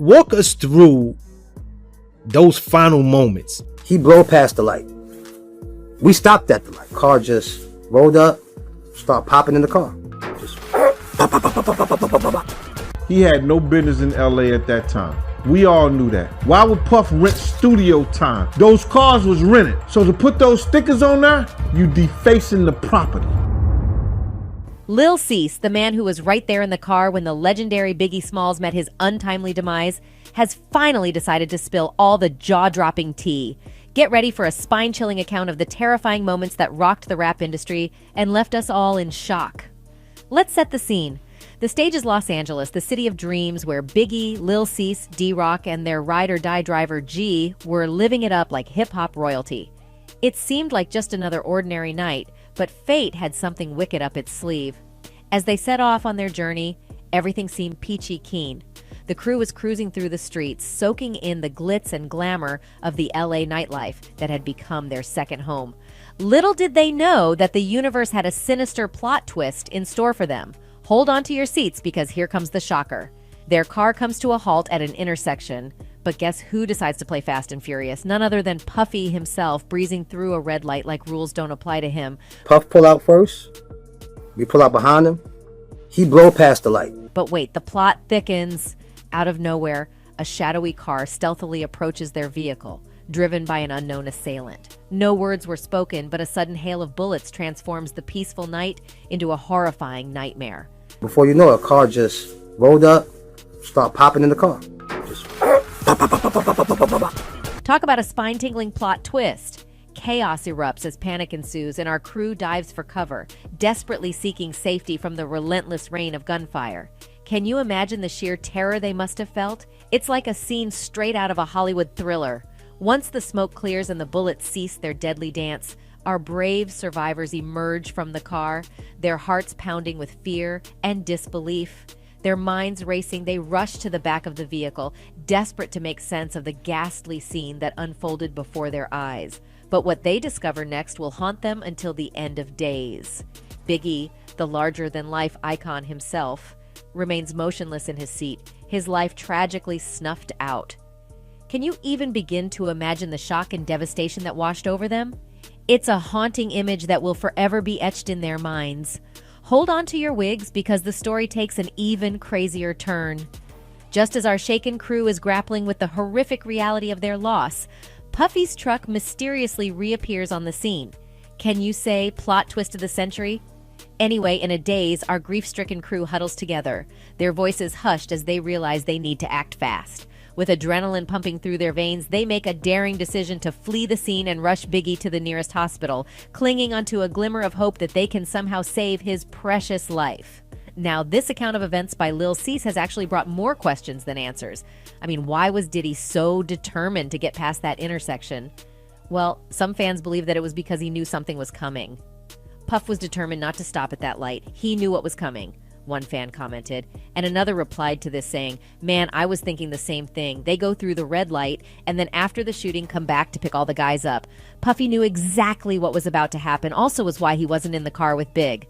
Walk us through those final moments. He blow past the light. We stopped at the light. Car just rolled up, start popping in the car. Just pop, pop, pop, pop, pop, pop, pop, pop, pop. He had no business in LA at that time. We all knew that. Why would Puff rent studio time? Those cars was rented. So to put those stickers on there, you defacing the property. Lil Cease, the man who was right there in the car when the legendary Biggie Smalls met his untimely demise, has finally decided to spill all the jaw-dropping tea. Get ready for a spine-chilling account of the terrifying moments that rocked the rap industry and left us all in shock. Let's set the scene. The stage is Los Angeles, the city of dreams where Biggie, Lil Cease, D-Rock, and their ride-or-die driver G were living it up like hip-hop royalty. It seemed like just another ordinary night, but fate had something wicked up its sleeve. As they set off on their journey, everything seemed peachy keen. The crew was cruising through the streets, soaking in the glitz and glamour of the LA nightlife that had become their second home. Little did they know that the universe had a sinister plot twist in store for them. Hold on to your seats because here comes the shocker. Their car comes to a halt at an intersection, but guess who decides to play fast and furious? None other than Puffy himself, breezing through a red light like rules don't apply to him. Puff pull out first. We pull out behind him. He blow past the light. But wait, the plot thickens. Out of nowhere, a shadowy car stealthily approaches their vehicle, driven by an unknown assailant. No words were spoken, but a sudden hail of bullets transforms the peaceful night into a horrifying nightmare. Before you know it, a car just rolled up, start popping in the car. Just pop, pop, pop, pop, pop, pop, pop, pop, pop. Talk about a spine-tingling plot twist. Chaos erupts as panic ensues, and our crew dives for cover, desperately seeking safety from the relentless rain of gunfire. Can you imagine the sheer terror they must have felt? It's like a scene straight out of a Hollywood thriller. Once the smoke clears and the bullets cease their deadly dance, our brave survivors emerge from the car, their hearts pounding with fear and disbelief. Their minds racing, they rush to the back of the vehicle, desperate to make sense of the ghastly scene that unfolded before their eyes. But what they discover next will haunt them until the end of days. Biggie, the larger-than-life icon himself, remains motionless in his seat, his life tragically snuffed out. Can you even begin to imagine the shock and devastation that washed over them? It's a haunting image that will forever be etched in their minds. Hold on to your wigs because the story takes an even crazier turn. Just as our shaken crew is grappling with the horrific reality of their loss, Puffy's truck mysteriously reappears on the scene. Can you say plot twist of the century? Anyway, in a daze, our grief-stricken crew huddles together, their voices hushed as they realize they need to act fast. With adrenaline pumping through their veins, they make a daring decision to flee the scene and rush Biggie to the nearest hospital, clinging onto a glimmer of hope that they can somehow save his precious life. Now, this account of events by Lil Cease has actually brought more questions than answers. I mean, why was Diddy so determined to get past that intersection? Well, some fans believe that it was because he knew something was coming. Puff was determined not to stop at that light. He knew what was coming, one fan commented, and another replied to this saying, "Man, I was thinking the same thing. They go through the red light, and then after the shooting come back to pick all the guys up. Puffy knew exactly what was about to happen, also was why he wasn't in the car with Big."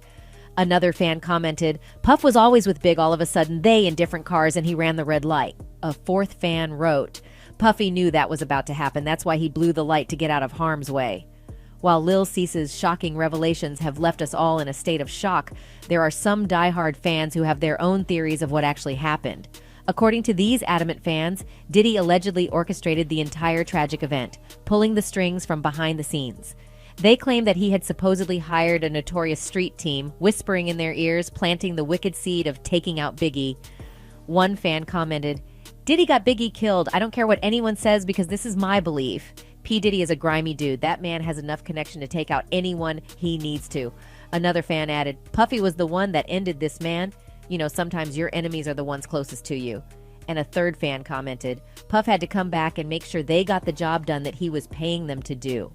Another fan commented, "Puff was always with Big, all of a sudden they in different cars and he ran the red light." A fourth fan wrote, "Puffy knew that was about to happen. That's why he blew the light to get out of harm's way." While Lil Cease's shocking revelations have left us all in a state of shock, there are some diehard fans who have their own theories of what actually happened. According to these adamant fans, Diddy allegedly orchestrated the entire tragic event, pulling the strings from behind the scenes. They claim that he had supposedly hired a notorious street team, whispering in their ears, planting the wicked seed of taking out Biggie. One fan commented, "Diddy got Biggie killed. I don't care what anyone says because this is my belief." P. Diddy is a grimy dude. That man has enough connection to take out anyone he needs to. Another fan added, "Puffy was the one that ended this, man. You know, sometimes your enemies are the ones closest to you." And a third fan commented, "Puff had to come back and make sure they got the job done that he was paying them to do."